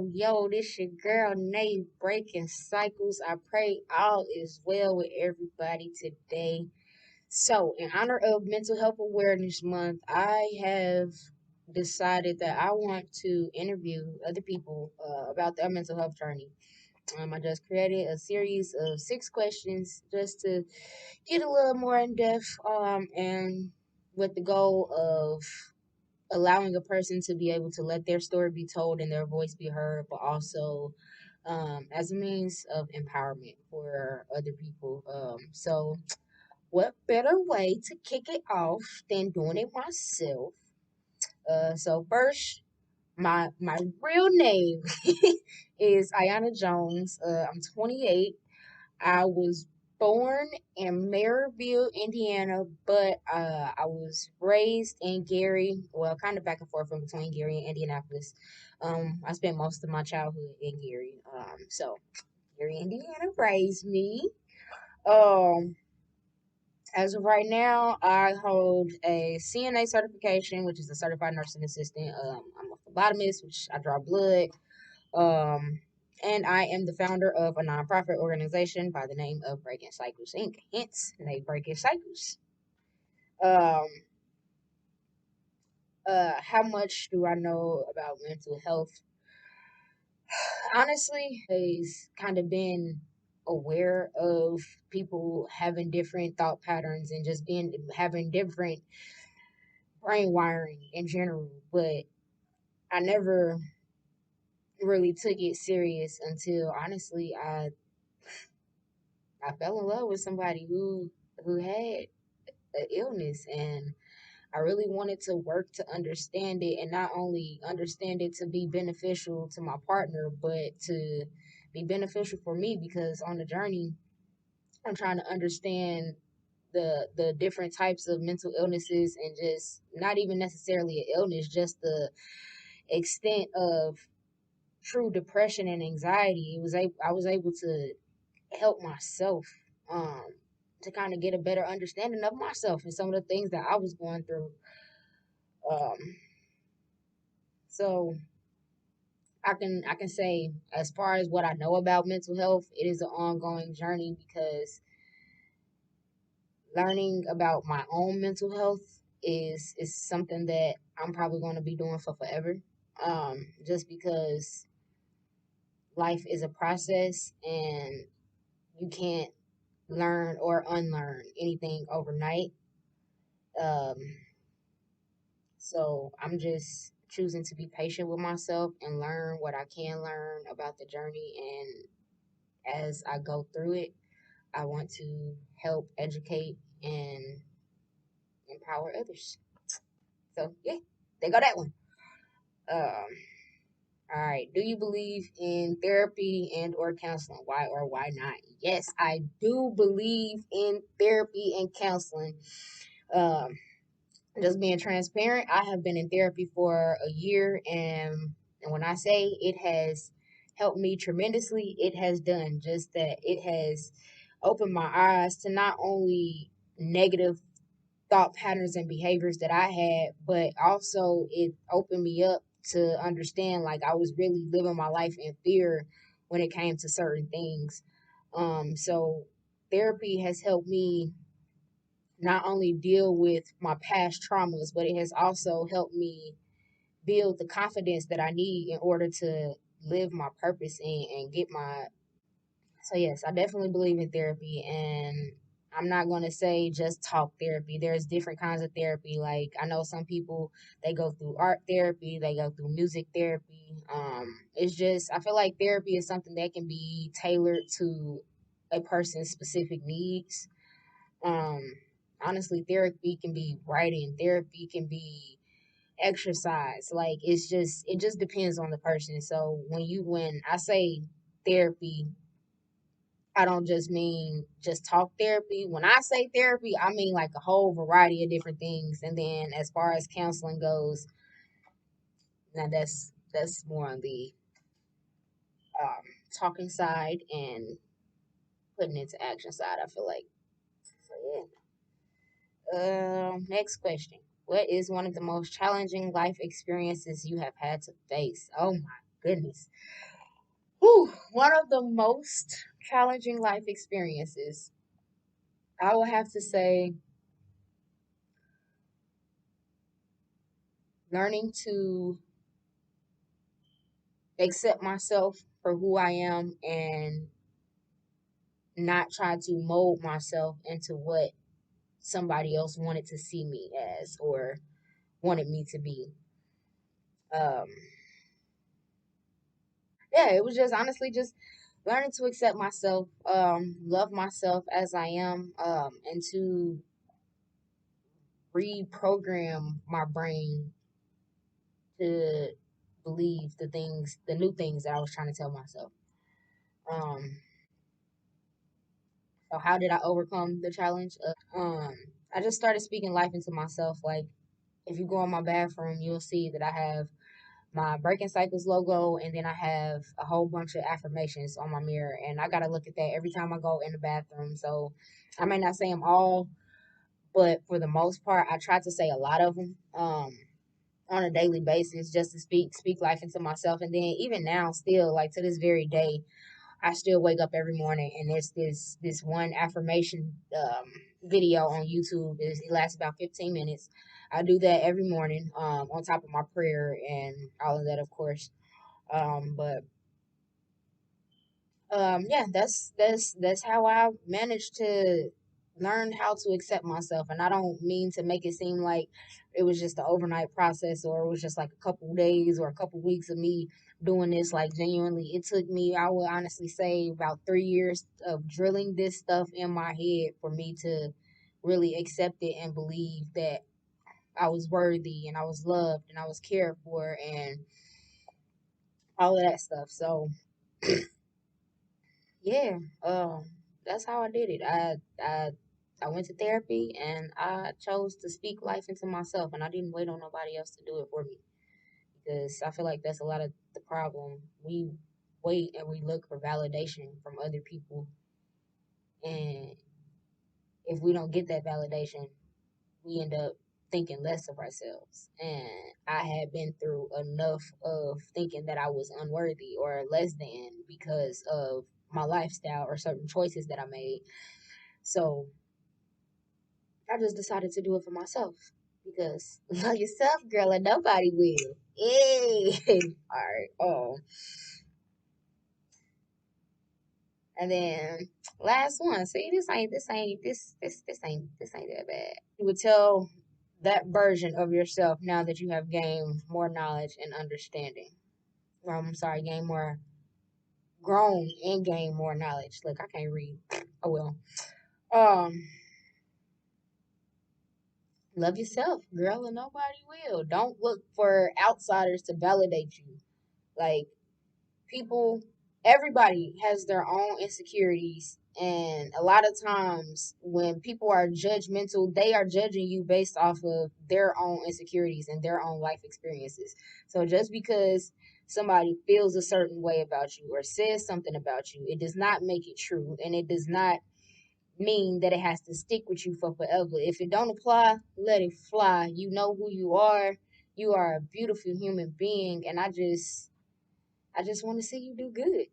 Yo, this your girl, Nate, breaking cycles. I pray all is well with everybody today. So, in honor of Mental Health Awareness Month, I have decided that I want to interview other people about their mental health journey. I just created a series of 6 questions just to get a little more in depth, and with the goal of allowing a person to be able to let their story be told and their voice be heard, but also as a means of empowerment for other people. So, what better way to kick it off than doing it myself? So first, my real name is Ayana Jones. I'm 28. I was born in Maryville, Indiana, but I was raised in Gary. Well, kind of back and forth in between Gary and Indianapolis. I spent most of my childhood in Gary. So Gary, Indiana raised me. Um, as of right now, I hold a CNA certification, which is a certified nursing assistant. I'm a phlebotomist, which I draw blood. Um, and I am the founder of a nonprofit organization by the name of Breaking Cycles Inc. Hence, they Breaking Cycles. Um, how much do I know about mental health? Honestly, has kind of been aware of people having different thought patterns and just being having different brain wiring in general, but I never really took it serious until honestly I fell in love with somebody who had an illness, and I really wanted to work to understand it, and not only understand it to be beneficial to my partner, but to be beneficial for me, because on the journey I'm trying to understand the different types of mental illnesses, and just not even necessarily an illness, just the extent of true depression and anxiety. I was able to help myself, um to kind of get a better understanding of myself and some of the things that I was going through. Um so I can say, as far as what I know about mental health, it is an ongoing journey, because learning about my own mental health is something that I'm probably going to be doing for forever. Just because life is a process, and you can't learn or unlearn anything overnight. Um, so I'm just choosing to be patient with myself and learn what I can learn about the journey. And as I go through it, I want to help educate and empower others. So yeah, they go that one. Um, all right. Do you believe in therapy and or counseling? Why or why not? Yes, I do believe in therapy and counseling. Um, just being transparent, I have been in therapy for a year, and when I say it has helped me tremendously, it has done just that. It has opened my eyes to not only negative thought patterns and behaviors that I had, but also it opened me up to understand, like, I was really living my life in fear when it came to certain things. So therapy has helped me not only deal with my past traumas, but it has also helped me build the confidence that I need in order to live my purpose and get my. So, yes, I definitely believe in therapy, and I'm not going to say just talk therapy. There's different kinds of therapy. Like, I know some people, they go through art therapy, they go through music therapy. It's just, I feel like therapy is something that can be tailored to a person's specific needs. um Honestly, therapy can be writing, therapy can be exercise. Like, it just depends on the person. So when I say therapy, I don't just mean just talk therapy. When I say therapy, I mean like a whole variety of different things. And then as far as counseling goes, now that's more on the um talking side and putting into action side, I feel like. So yeah. Next question. What is one of the most challenging life experiences you have had to face? Oh my Goodness. Whew, one of the most challenging life experiences, I will have to say, learning to accept myself for who I am and not try to mold myself into what somebody else wanted to see me as or wanted me to be. Um, yeah, it was just honestly just learning to accept myself, love myself as I am, and to reprogram my brain to believe the new things that I was trying to tell myself. Um, so how did I overcome the challenge? I just started speaking life into myself. Like if you go in my bathroom, you'll see that I have my Breaking Cycles logo, and then I have a whole bunch of affirmations on my mirror, and I gotta look at that every time I go in the bathroom. So I may not say them all, but for the most part, I try to say a lot of them on a daily basis, just to speak life into myself. And then even now, still like to this very day, I still wake up every morning and there's this one affirmation video on YouTube. It lasts about 15 minutes. I do that every morning on top of my prayer and all of that, of course. But yeah, that's how I managed to learn how to accept myself. And I don't mean to make it seem like it was just an overnight process or it was just like a couple days or a couple weeks of me doing this. Like genuinely, it took me, I would honestly say, about 3 years of drilling this stuff in my head for me to really accept it and believe that I was worthy and I was loved and I was cared for and all of that stuff. So yeah, that's how I did it. I went to therapy and I chose to speak life into myself, and I didn't wait on nobody else to do it for me because I feel like that's a lot of the problem. We wait and we look for validation from other people, and if we don't get that validation, we end up thinking less of ourselves. And I had been through enough of thinking that I was unworthy or less than because of my lifestyle or certain choices that I made. So I just decided to do it for myself because love yourself, girl, and nobody will. Hey, all right. And then last one. See, this ain't that bad. You would tell that version of yourself now that you have gained more knowledge and understanding. Or, I'm sorry, gain more, grown and gain more knowledge. Look, I can't read. Oh well. Um, love yourself, girl, and nobody will. Don't look for outsiders to validate you. Like people, everybody has their own insecurities, and a lot of times when people are judgmental, they are judging you based off of their own insecurities and their own life experiences. So just because somebody feels a certain way about you or says something about you, it does not make it true, and it does not mean that it has to stick with you for forever. If it don't apply, let it fly. You know who you are. You are a beautiful human being, and I just want to see you do good.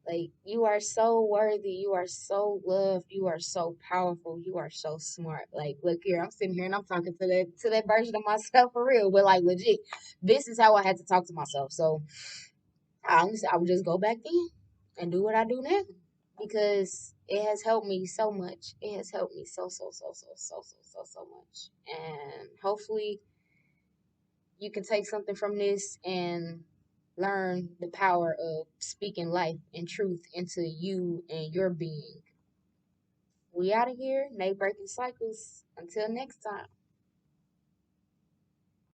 Like you are so worthy, you are so loved, you are so powerful, you are so smart. Like look here, I'm sitting here and I'm talking to that version of myself for real, but like legit, this is how I had to talk to myself. So I would just go back then and do what I do now because it has helped me so much. It has helped me so much, and hopefully you can take something from this and learn the power of speaking life and truth into you and your being. We out of here. Nate Breaking Cycles. Until next time.